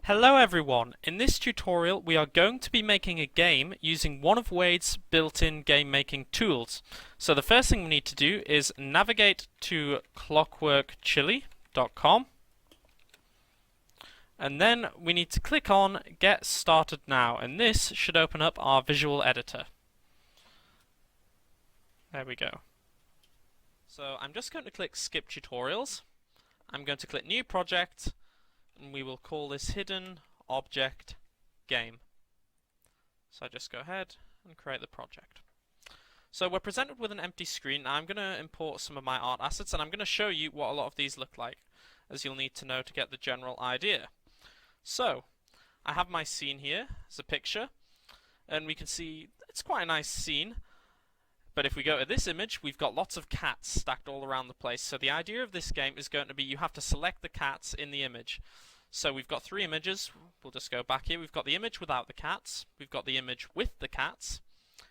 Hello everyone, in this tutorial we are going to be making a game using one of Wade's built-in game making tools. So the first thing we need to do is navigate to clockworkchili.com and then we need to click on Get Started Now, and this should open up our visual editor. There we go. So I'm just going to click Skip Tutorials. I'm going to click New Project, and we will call this Hidden Object Game. So I just go ahead and create the project. So we're presented with an empty screen. Now I'm going to import some of my art assets, and I'm going to show you what a lot of these look like, as you'll need to know to get the general idea. So I have my scene here as a picture, and we can see it's quite a nice scene. But if we go to this image, we've got lots of cats stacked all around the place. So the idea of this game is going to be you have to select the cats in the image. So we've got three images. We'll just go back here. We've got the image without the cats. We've got the image with the cats.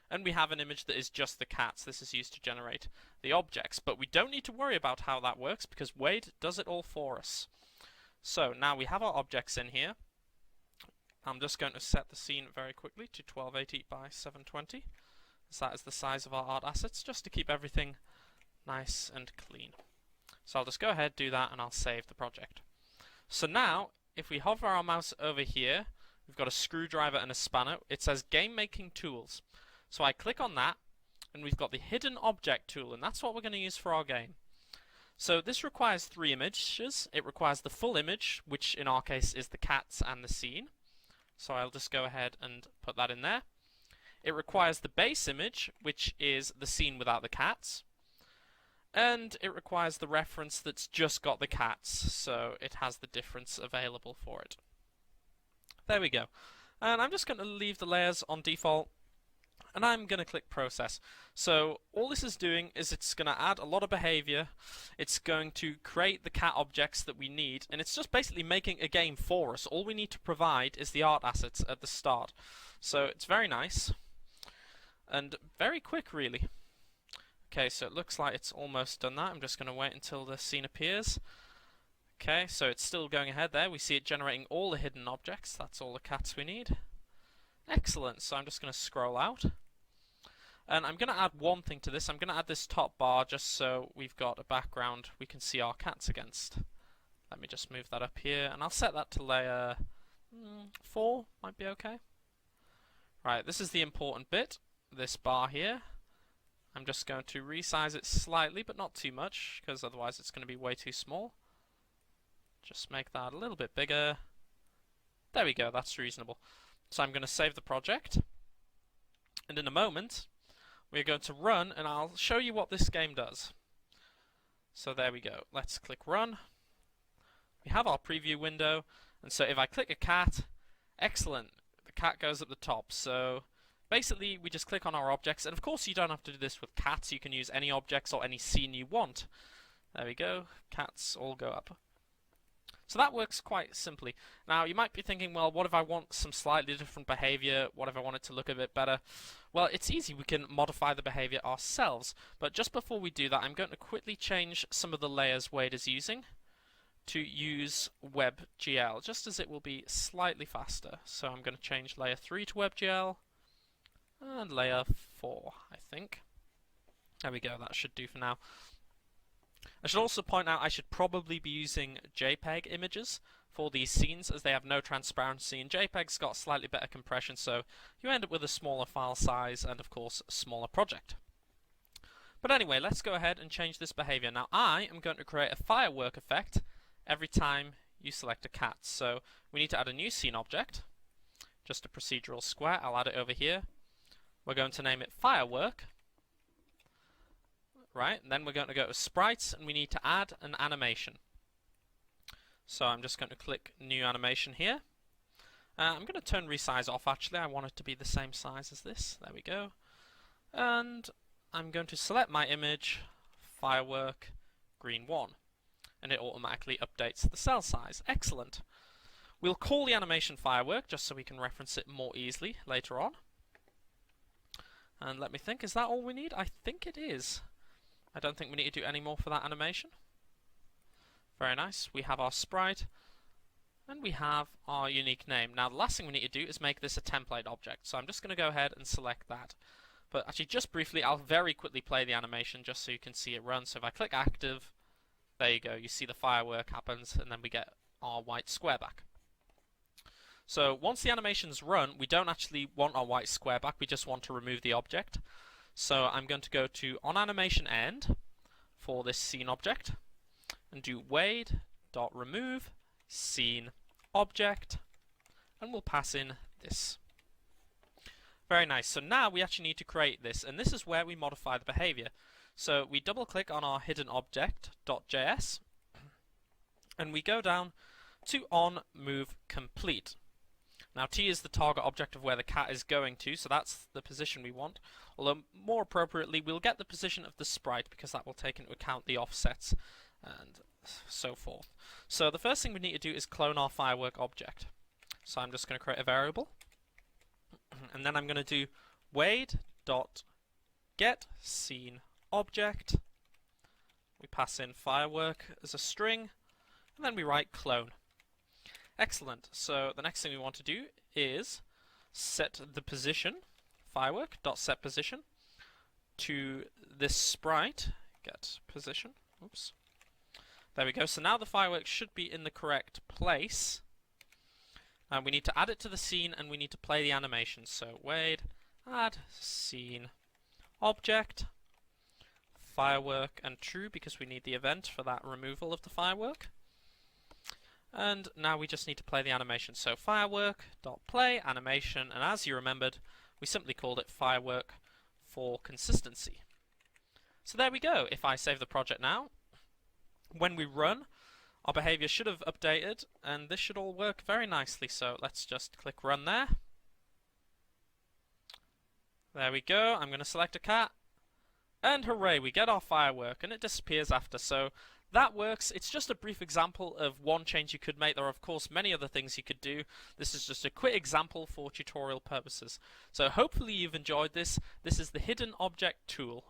And we have an image that is just the cats. This is used to generate the objects. But we don't need to worry about how that works because Wade does it all for us. So now we have our objects in here. I'm just going to set the scene very quickly to 1280 by 720. So that is the size of our art assets, just to keep everything nice and clean. So I'll just go ahead, do that, and I'll save the project. So now, if we hover our mouse over here, we've got a screwdriver and a spanner. It says Game Making Tools. So I click on that, and we've got the Hidden Object tool, and that's what we're going to use for our game. So this requires three images. It requires the full image, which in our case is the cats and the scene. So I'll just go ahead and put that in there. It requires the base image, which is the scene without the cats. And it requires the reference that's just got the cats, so it has the difference available for it. There we go. And I'm just going to leave the layers on default, and I'm going to click Process. So all this is doing is it's going to add a lot of behavior. It's going to create the cat objects that we need, and it's just basically making a game for us. All we need to provide is the art assets at the start. So it's very nice. And very quick, really. Okay, so it looks like it's almost done that. I'm just going to wait until the scene appears. Okay, so it's still going ahead there. We see it generating all the hidden objects. That's all the cats we need. Excellent. So I'm just going to scroll out. And I'm going to add one thing to this. I'm going to add this top bar just so we've got a background we can see our cats against. Let me just move that up here. And I'll set that to layer 4. Might be okay. Right, this is the important bit. This bar here. I'm just going to resize it slightly, but not too much, because otherwise it's going to be way too small. Just make that a little bit bigger. There we go, that's reasonable. So I'm going to save the project, and in a moment we're going to run, and I'll show you what this game does. So there we go. Let's click Run. We have our preview window, and so if I click a cat, excellent, the cat goes at the top. So basically, we just click on our objects, and of course you don't have to do this with cats. You can use any objects or any scene you want. There we go. Cats all go up. So that works quite simply. Now, you might be thinking, well, what if I want some slightly different behavior? What if I want it to look a bit better? Well, it's easy. We can modify the behavior ourselves. But just before we do that, I'm going to quickly change some of the layers Wade is using to use WebGL, just as it will be slightly faster. So I'm going to change layer 3 to WebGL. And layer 4, I think. There we go, that should do for now. I should also point out I should probably be using JPEG images for these scenes, as they have no transparency, and JPEG's got slightly better compression, so you end up with a smaller file size and of course a smaller project. But anyway, let's go ahead and change this behavior. Now I am going to create a firework effect every time you select a cat. So we need to add a new scene object, just a procedural square. I'll add it over here. We're going to name it Firework. Right, and then we're going to go to Sprites, and we need to add an animation. So I'm just going to click New Animation here. I'm going to turn Resize off, actually. I want it to be the same size as this. There we go. And I'm going to select my image, Firework, Green 1. And it automatically updates the cell size. Excellent. We'll call the animation Firework, just so we can reference it more easily later on. And let me think, is that all we need? I think it is. I don't think we need to do any more for that animation. Very nice. We have our sprite. And we have our unique name. Now the last thing we need to do is make this a template object. So I'm just going to go ahead and select that. But actually just briefly, I'll very quickly play the animation just so you can see it run. So if I click active, there you go, you see the firework happens and then we get our white square back. So once the animation's run, we don't actually want our white square back, we just want to remove the object. So I'm going to go to onAnimationEnd for this scene object and do wade.remove scene object, and we'll pass in this. Very nice. So now we actually need to create this, and this is where we modify the behavior. So we double click on our hidden object.js and we go down to onMoveComplete. Now T is the target object of where the cat is going to, so that's the position we want. Although more appropriately, we'll get the position of the sprite because that will take into account the offsets and so forth. So the first thing we need to do is clone our firework object. So I'm just going to create a variable, and then I'm going to do wade.getSceneObject. We pass in firework as a string, and then we write clone. Excellent. So the next thing we want to do is set the position, firework.setPosition, to this sprite, get position. Oops. There we go. So now the fireworks should be in the correct place. And we need to add it to the scene and we need to play the animation. So wade add scene object firework and true because we need the event for that removal of the firework. And now we just need to play the animation. So firework.play animation, and as you remembered, we simply called it firework for consistency. So there we go. If I save the project now, when we run, our behavior should have updated, and this should all work very nicely. So let's just click run there. There we go. I'm going to select a cat, and hooray, we get our firework, and it disappears after. So that works. It's just a brief example of one change you could make. There are, of course, many other things you could do. This is just a quick example for tutorial purposes. So hopefully you've enjoyed this. This is the hidden object tool.